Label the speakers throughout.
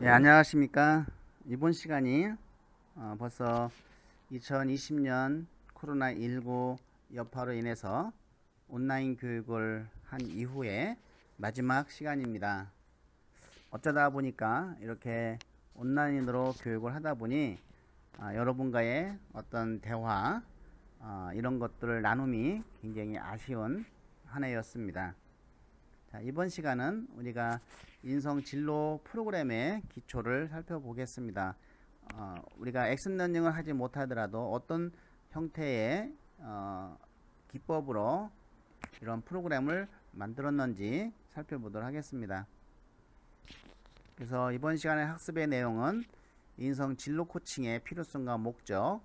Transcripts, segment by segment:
Speaker 1: 예, 안녕하십니까. 이번 시간이 벌써 2020년 코로나19 여파로 인해서 온라인 교육을 한 이후에 마지막 시간입니다. 어쩌다 보니까 이렇게 온라인으로 교육을 하다 보니 여러분과의 어떤 대화 이런 것들을 나눔이 굉장히 아쉬운 한 해였습니다. 자, 이번 시간은 우리가 인성 진로 프로그램의 기초를 살펴보겠습니다. 우리가 액션러닝을 하지 못하더라도 어떤 형태의 기법으로 이런 프로그램을 만들었는지 살펴보도록 하겠습니다. 그래서 이번 시간의 학습의 내용은 인성 진로 코칭의 필요성과 목적,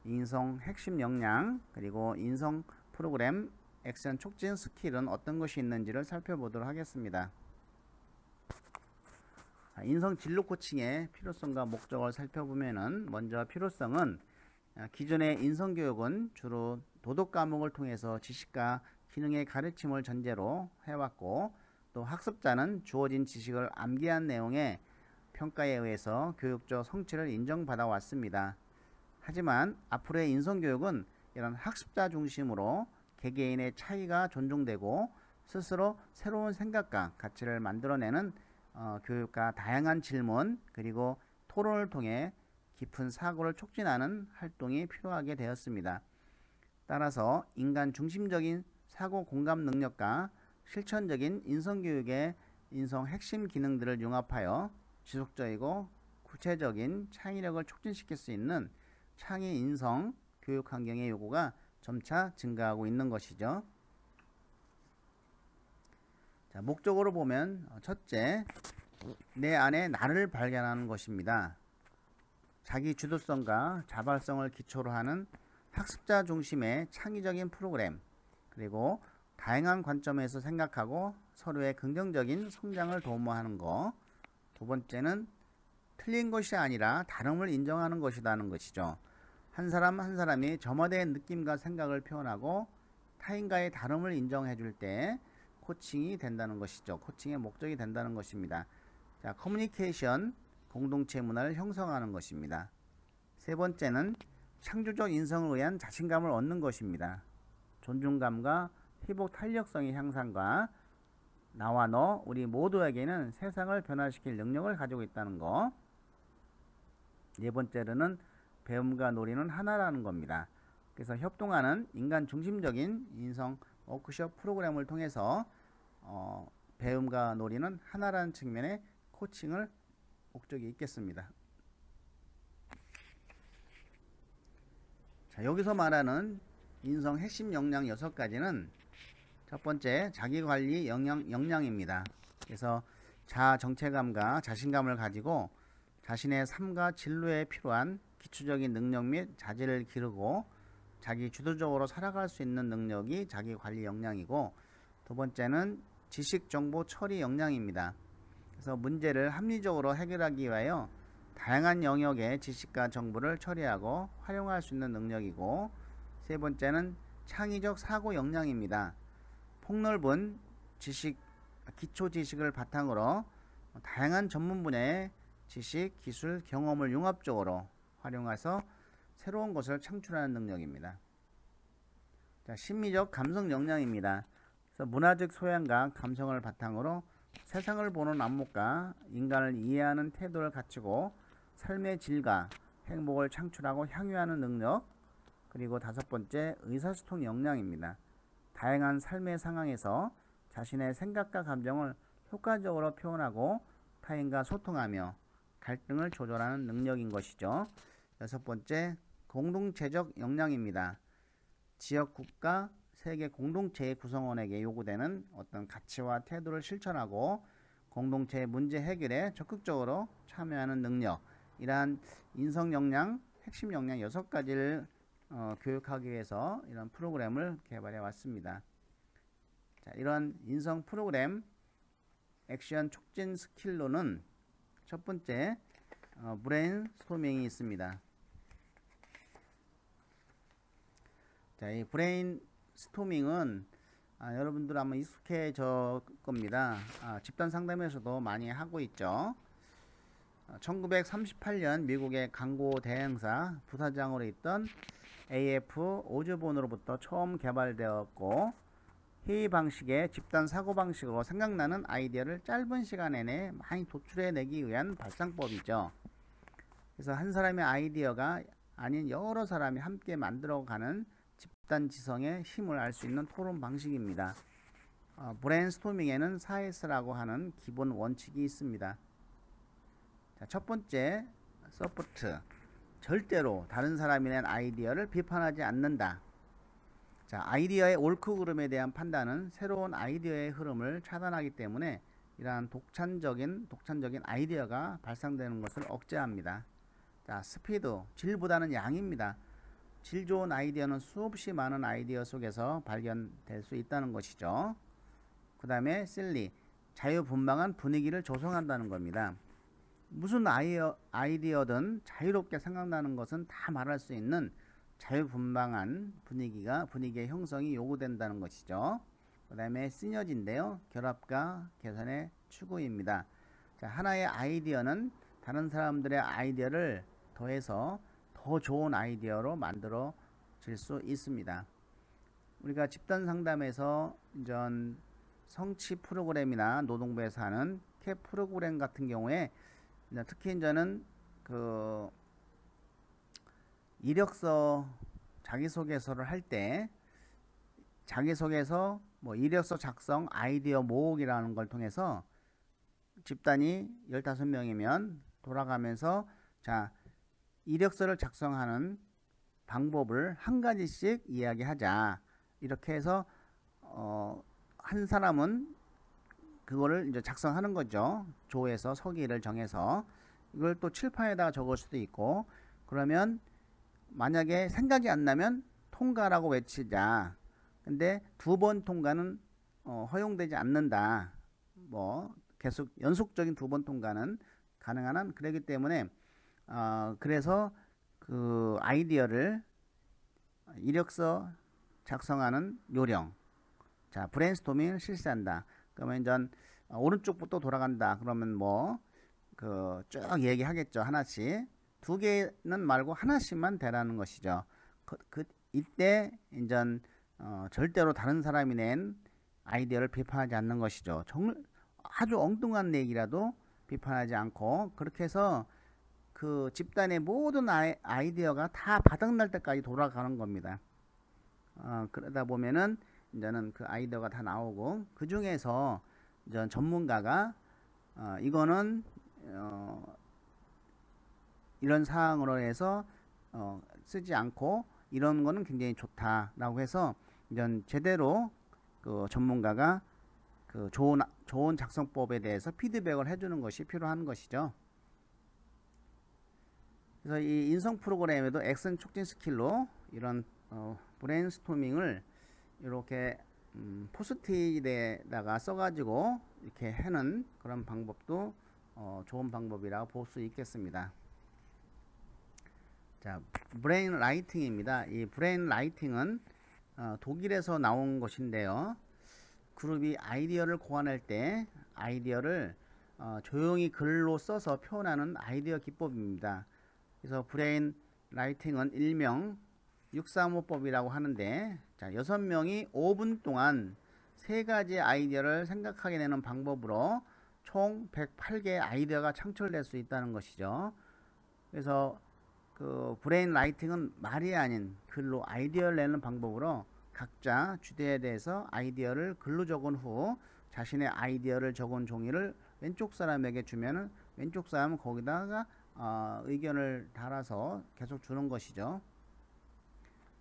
Speaker 1: 인성 핵심 역량, 그리고 인성 프로그램 액션 촉진 스킬은 어떤 것이 있는지를 살펴보도록 하겠습니다. 인성 진로 코칭의 필요성과 목적을 살펴보면은 먼저 필요성은 기존의 인성 교육은 주로 도덕 과목을 통해서 지식과 기능의 가르침을 전제로 해왔고, 또 학습자는 주어진 지식을 암기한 내용의 평가에 의해서 교육적 성취를 인정받아 왔습니다. 하지만 앞으로의 인성 교육은 이런 학습자 중심으로 개개인의 차이가 존중되고 스스로 새로운 생각과 가치를 만들어내는 교육과 다양한 질문 그리고 토론을 통해 깊은 사고를 촉진하는 활동이 필요하게 되었습니다. 따라서 인간 중심적인 사고 공감 능력과 실천적인 인성교육의 인성 핵심 기능들을 융합하여 지속적이고 구체적인 창의력을 촉진시킬 수 있는 창의 인성 교육 환경의 요구가 점차 증가하고 있는 것이죠. 자, 목적으로 보면 첫째, 내 안에 나를 발견하는 것입니다. 자기 주도성과 자발성을 기초로 하는 학습자 중심의 창의적인 프로그램, 그리고 다양한 관점에서 생각하고 서로의 긍정적인 성장을 도모하는 것. 두 번째는 틀린 것이 아니라 다름을 인정하는 것이라는 것이죠. 한 사람 한 사람이 점화된 느낌과 생각을 표현하고 타인과의 다름을 인정해 줄 때 코칭이 된다는 것이죠. 코칭의 목적이 된다는 것입니다. 자, 커뮤니케이션, 공동체 문화를 형성하는 것입니다. 세 번째는 창조적 인성을 위한 자신감을 얻는 것입니다. 존중감과 회복 탄력성의 향상과 나와 너, 우리 모두에게는 세상을 변화시킬 능력을 가지고 있다는 것. 네 번째로는 배움과 놀이는 하나라는 겁니다. 그래서 협동하는 인간 중심적인 인성 워크숍 프로그램을 통해서 배움과 놀이는 하나라는 측면의 코칭을 목적이 있겠습니다. 자, 여기서 말하는 인성 핵심 역량 6가지는 첫 번째, 자기관리 역량입니다. 그래서 자아 정체감과 자신감을 가지고 자신의 삶과 진로에 필요한 기초적인 능력 및 자질을 기르고 자기 주도적으로 살아갈 수 있는 능력이 자기관리 역량이고, 두 번째는 지식 정보 처리 역량입니다. 그래서 문제를 합리적으로 해결하기 위하여 다양한 영역의 지식과 정보를 처리하고 활용할 수 있는 능력이고, 세 번째는 창의적 사고 역량입니다. 폭넓은 지식, 기초 지식을 바탕으로 다양한 전문 분야의 지식, 기술, 경험을 융합적으로 활용해서 새로운 것을 창출하는 능력입니다. 자, 심리적 감성 역량입니다. 그래서 문화적 소양과 감성을 바탕으로 세상을 보는 안목과 인간을 이해하는 태도를 갖추고 삶의 질과 행복을 창출하고 향유하는 능력. 그리고 다섯 번째, 의사소통 역량입니다. 다양한 삶의 상황에서 자신의 생각과 감정을 효과적으로 표현하고 타인과 소통하며 갈등을 조절하는 능력인 것이죠. 여섯 번째, 공동체적 역량입니다. 지역, 국가, 세계 공동체의 구성원에게 요구되는 어떤 가치와 태도를 실천하고 공동체의 문제 해결에 적극적으로 참여하는 능력. 이러한 인성 역량, 핵심 역량 6가지를 교육하기 위해서 이런 프로그램을 개발해 왔습니다. 자, 이런 인성 프로그램 액션 촉진 스킬로는 첫 번째, 브레인 스토밍이 있습니다. 자, 이 브레인 스토밍은 여러분들 아마 익숙해질 겁니다. 집단 상담에서도 많이 하고 있죠. 1938년 미국의 광고 대행사 부사장으로 있던 AF 오즈본으로부터 처음 개발되었고, 회의 방식의 집단 사고 방식으로 생각나는 아이디어를 짧은 시간 내에 많이 도출해내기 위한 발상법이죠. 그래서 한 사람의 아이디어가 아닌 여러 사람이 함께 만들어가는 집단 지성의 힘을 알 수 있는 토론 방식입니다. 브레인스토밍에는 4S라고 하는 기본 원칙이 있습니다. 자, 첫 번째, 서포트. 절대로 다른 사람이 낸 아이디어를 비판하지 않는다. 자, 아이디어의 옳고 그름에 대한 판단은 새로운 아이디어의 흐름을 차단하기 때문에 이러한 독창적인 아이디어가 발상되는 것을 억제합니다. 자, 스피드. 질보다는 양입니다. 질 좋은 아이디어는 수없이 많은 아이디어 속에서 발견될 수 있다는 것이죠. 그 다음에 실리. 자유분방한 분위기를 조성한다는 겁니다. 무슨 아이디어든 자유롭게 생각나는 것은 다 말할 수 있는 자유분방한 분위기의 형성이 요구된다는 것이죠. 그 다음에 시너지인데요. 결합과 개선의 추구입니다. 자, 하나의 아이디어는 다른 사람들의 아이디어를 더해서 더 좋은 아이디어로 만들어질 수 있습니다. 우리가 집단 상담에서 이전 성취 프로그램이나 노동부에서 하는 캡 프로그램 같은 경우에 특히 이제는 그 이력서 자기소개서를 할 때 자기소개서 이력서 작성 아이디어 모으기라는 걸 통해서 집단이 15명이면 돌아가면서 자, 이력서를 작성하는 방법을 한 가지씩 이야기하자. 이렇게 해서 한 사람은 그거를 이제 작성하는 거죠. 조에서 서기를 정해서 이걸 또 칠판에다가 적을 수도 있고, 그러면 만약에 생각이 안 나면 통과라고 외치자. 근데 2번 통과는 허용되지 않는다. 계속 연속적인 2번 통과는 가능한 한 그러기 때문에 그래서 그 아이디어를 이력서 작성하는 요령, 자, 브레인스토밍을 실시한다. 그러면 이제 오른쪽부터 돌아간다. 그러면 쭉 얘기하겠죠. 하나씩. 2개는 말고 하나씩만 대라는 것이죠. 이때 이제 절대로 다른 사람이 낸 아이디어를 비판하지 않는 것이죠. 아주 엉뚱한 얘기라도 비판하지 않고, 그렇게 해서 그 집단의 모든 아이디어가 다 바닥날 때까지 돌아가는 겁니다. 그러다 보면은 이제는 그 아이디어가 다 나오고, 그 중에서 이제 전문가가 이거는 이런 사항으로 해서 쓰지 않고 이런 거는 굉장히 좋다라고 해서 이제 제대로 그 전문가가 그 좋은 작성법에 대해서 피드백을 해주는 것이 필요한 것이죠. 그래서 이 인성 프로그램에도 액션 촉진 스킬로 이런 브레인스토밍을 이렇게 포스트잇에다가 써가지고 이렇게 하는 그런 방법도 좋은 방법이라고 볼 수 있겠습니다. 자, 브레인 라이팅입니다. 이 브레인 라이팅은 독일에서 나온 것인데요. 그룹이 아이디어를 고안할 때 아이디어를 조용히 글로 써서 표현하는 아이디어 기법입니다. 그래서 브레인 라이팅은 일명 635법이라고 하는데, 자, 6명이 5분 동안 3가지 아이디어를 생각하게 되는 방법으로 총 108개의 아이디어가 창출될 수 있다는 것이죠. 그래서 그 브레인 라이팅은 말이 아닌 글로 아이디어를 내는 방법으로 각자 주제에 대해서 아이디어를 글로 적은 후 자신의 아이디어를 적은 종이를 왼쪽 사람에게 주면은 왼쪽 사람은 거기다가 의견을 달아서 계속 주는 것이죠.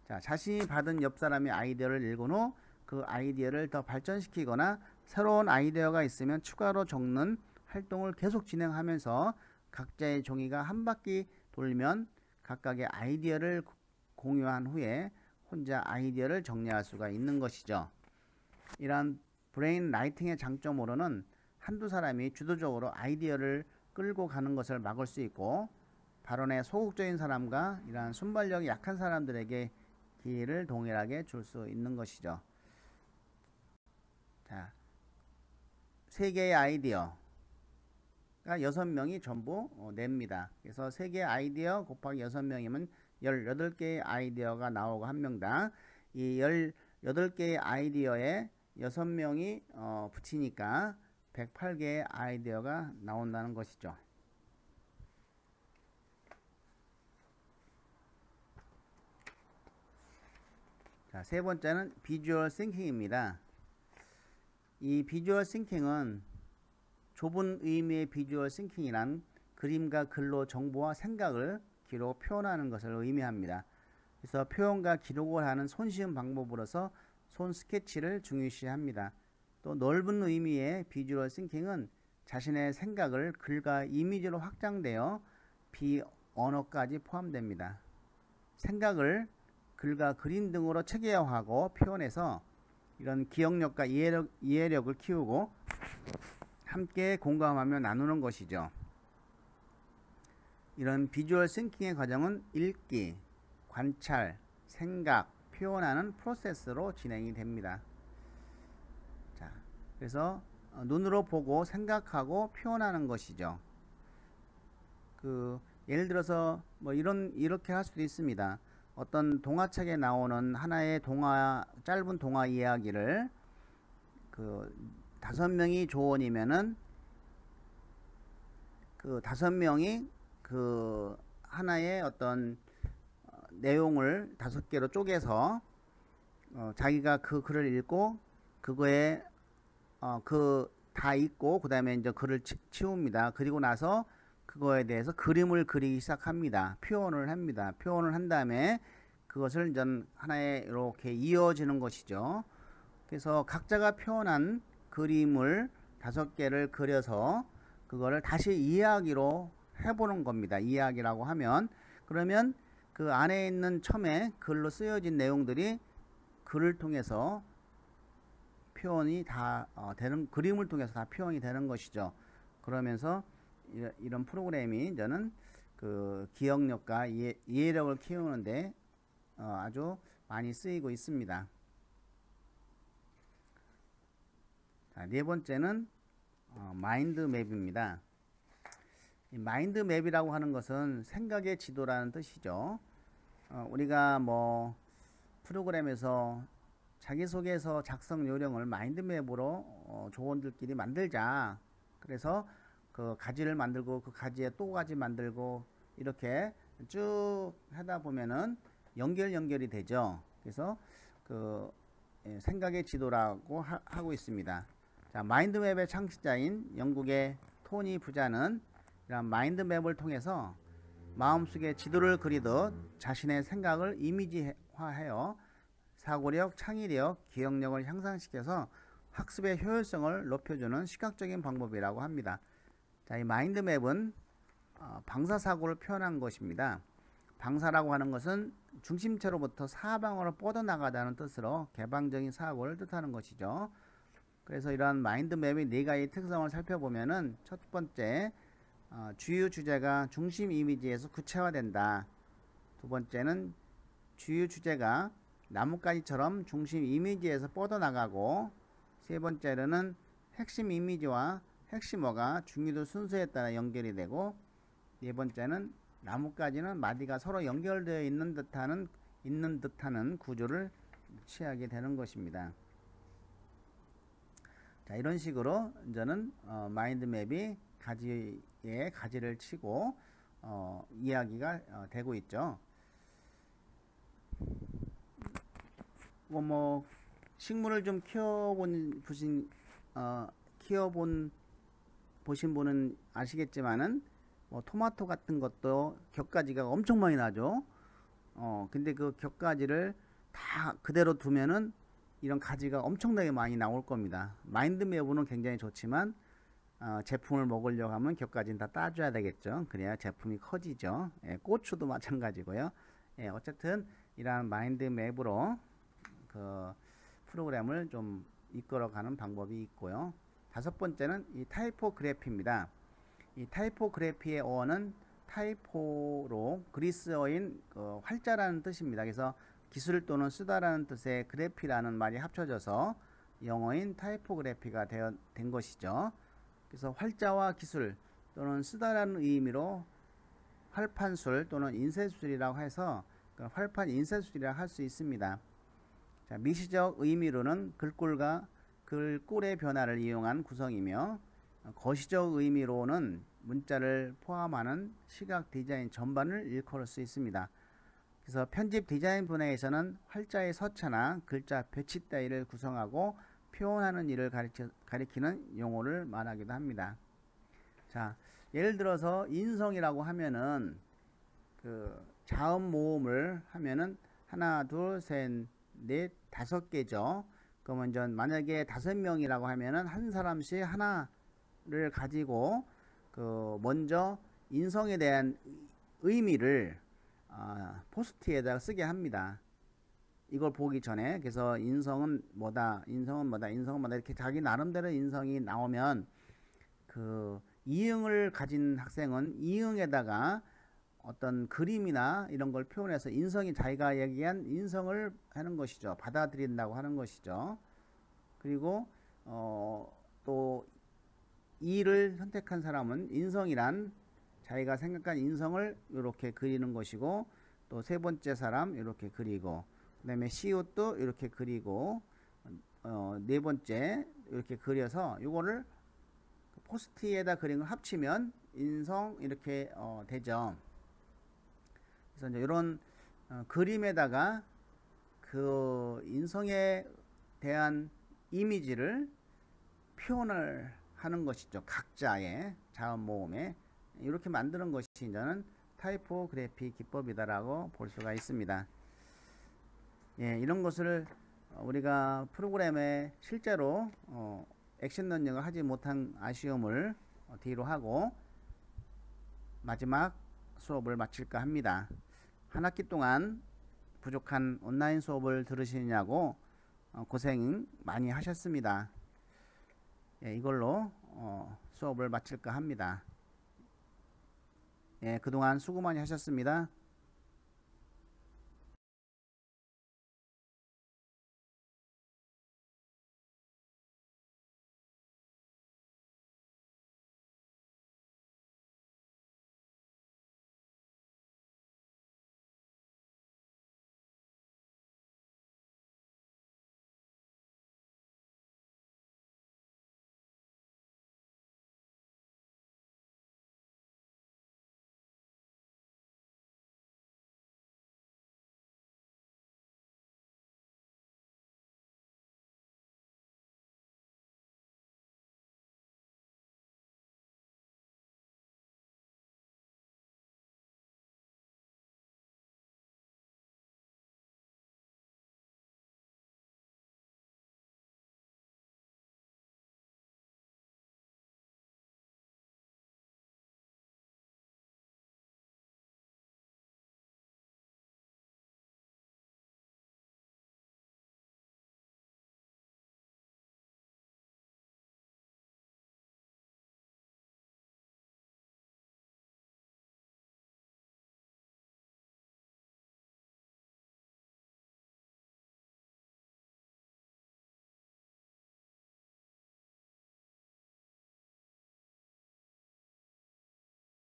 Speaker 1: 자, 자신이 받은 옆 사람의 아이디어를 읽은 후 그 아이디어를 더 발전시키거나 새로운 아이디어가 있으면 추가로 적는 활동을 계속 진행하면서 각자의 종이가 한 바퀴 돌면 각각의 아이디어를 공유한 후에 혼자 아이디어를 정리할 수가 있는 것이죠. 이러한 브레인 라이팅의 장점으로는 한두 사람이 주도적으로 아이디어를 끌고 가는 것을 막을 수 있고, 발언에 소극적인 사람과 이러한 순발력이 약한 사람들에게 기회를 동일하게 줄 수 있는 것이죠. 자, 3개의 아이디어. 6명이 전부 냅니다. 그래서 3개 아이디어 곱하기 6명이면 18개의 아이디어가 나오고 한 명당 이 18개의 아이디어에 6명이 붙이니까 108개의 아이디어가 나온다는 것이죠. 자, 세 번째는 비주얼 싱킹입니다. 이 비주얼 싱킹은 좁은 의미의 비주얼 싱킹이란 그림과 글로 정보와 생각을 기록 표현하는 것을 의미합니다. 그래서 표현과 기록을 하는 손쉬운 방법으로서 손 스케치를 중요시합니다. 또 넓은 의미의 비주얼 싱킹은 자신의 생각을 글과 이미지로 확장되어 비언어까지 포함됩니다. 생각을 글과 그림 등으로 체계화하고 표현해서 이런 기억력과 이해력을 키우고 함께 공감하며 나누는 것이죠. 이런 비주얼 싱킹의 과정은 읽기, 관찰, 생각, 표현하는 프로세스로 진행이 됩니다. 자, 그래서 눈으로 보고 생각하고 표현하는 것이죠. 예를 들어서 뭐 이렇게 할 수도 있습니다. 어떤 동화책에 나오는 하나의 짧은 동화 이야기를 5명이 조언이면은 5명이 하나의 어떤 내용을 5개로 쪼개서 자기가 그 글을 읽고 그거에 다 읽고 그 다음에 이제 글을 치웁니다. 그리고 나서 그거에 대해서 그림을 그리기 시작합니다. 표현을 합니다. 표현을 한 다음에 그것을 이제 하나에 이렇게 이어지는 것이죠. 그래서 각자가 표현한 그림을 5개를 그려서 그거를 다시 이야기로 해보는 겁니다. 이야기라고 하면 그러면 그 안에 있는 처음에 글로 쓰여진 내용들이 글을 통해서 표현이 다 되는 그림을 통해서 다 표현이 되는 것이죠. 그러면서 이런 프로그램이 저는 기억력과 이해력을 키우는데 아주 많이 쓰이고 있습니다. 자, 네 번째는 마인드맵입니다. 이 마인드맵이라고 하는 것은 생각의 지도라는 뜻이죠. 우리가 뭐 프로그램에서 자기소개서 작성 요령을 마인드맵으로 조원들끼리 만들자. 그래서 그 가지를 만들고 그 가지에 또 가지 만들고 이렇게 쭉 하다 보면은 연결이 되죠. 그래서 생각의 지도라고 하고 있습니다. 자, 마인드맵의 창시자인 영국의 토니 부자는 이런 마인드맵을 통해서 마음속에 지도를 그리듯 자신의 생각을 이미지화하여 사고력, 창의력, 기억력을 향상시켜서 학습의 효율성을 높여주는 시각적인 방법이라고 합니다. 자, 이 마인드맵은 방사사고를 표현한 것입니다. 방사라고 하는 것은 중심체로부터 사방으로 뻗어나가다는 뜻으로 개방적인 사고를 뜻하는 것이죠. 그래서 이러한 마인드맵의 4가지 특성을 살펴보면은 첫 번째, 주요 주제가 중심 이미지에서 구체화된다. 두 번째는 주요 주제가 나뭇가지처럼 중심 이미지에서 뻗어나가고, 세 번째로는 핵심 이미지와 핵심어가 중요도 순서에 따라 연결이 되고, 네 번째는 나뭇가지는 마디가 서로 연결되어 있는 듯하는 구조를 취하게 되는 것입니다. 자, 이런 식으로 저는 마인드맵이 가지에 가지를 치고 이야기가 되고 있죠. 뭐 식물을 좀 보신 분은 아시겠지만은 뭐 토마토 같은 것도 격가지가 엄청 많이 나죠. 근데 그 격가지를 다 그대로 두면은 이런 가지가 엄청나게 많이 나올 겁니다. 마인드맵은 굉장히 좋지만 제품을 먹으려고 하면 격가지는 다 따줘야 되겠죠. 그래야 제품이 커지죠. 고추도 마찬가지고요. 어쨌든 이러한 마인드맵으로 그 프로그램을 좀 이끌어가는 방법이 있고요. 다섯 번째는 이 타이포그래피입니다. 이 타이포그래피의 어원은 타이포로 그리스어인 활자라는 뜻입니다. 그래서 기술 또는 쓰다라는 뜻의 그래피라는 말이 합쳐져서 영어인 타이포그래피가 된 것이죠. 그래서 활자와 기술, 또는 쓰다라는 의미로 활판술 또는 인쇄술이라고 해서 활판 인쇄술이라고 할 수 있습니다. 자, 미시적 의미로는 글꼴과 글꼴의 변화를 이용한 구성이며, 거시적 의미로는 문자를 포함하는 시각 디자인 전반을 일컬을 수 있습니다. 그래서 편집 디자인 분야에서는 활자의 서체나 글자 배치 따위를 구성하고 표현하는 일을 가리키는 용어를 말하기도 합니다. 자, 예를 들어서 인성이라고 하면은 그 자음 모음을 하면은 하나, 둘, 셋, 넷, 5개죠. 그러면 전 만약에 5명이라고 하면은 한 사람씩 하나를 가지고 그 먼저 인성에 대한 의미를 포스트에다가 쓰게 합니다. 이걸 보기 전에. 그래서 인성은 뭐다, 인성은 뭐다, 인성은 뭐다, 이렇게 자기 나름대로 인성이 나오면 그 이응을 가진 학생은 이응에다가 어떤 그림이나 이런 걸 표현해서 인성이 자기가 얘기한 인성을 하는 것이죠. 받아들인다고 하는 것이죠. 그리고 또 이를 선택한 사람은 인성이란 자기가 생각한 인성을 이렇게 그리는 것이고, 또 세 번째 사람 이렇게 그리고, 그 다음에 시옷도 이렇게 그리고, 네 번째 이렇게 그려서 이거를 포스트에다 그린 걸 합치면 인성 이렇게 되죠. 그래서 이제 이런 그림에다가 그 인성에 대한 이미지를 표현을 하는 것이죠. 각자의 자음 모음에 이렇게 만드는 것이 이제는 타이포그래피 기법이다라고 볼 수가 있습니다. 예, 이런 것을 우리가 프로그램에 실제로 액션 런닝을 하지 못한 아쉬움을 뒤로 하고 마지막 수업을 마칠까 합니다. 한 학기 동안 부족한 온라인 수업을 들으시느냐고 고생 많이 하셨습니다. 예, 이걸로 수업을 마칠까 합니다. 예, 그동안 수고 많이 하셨습니다.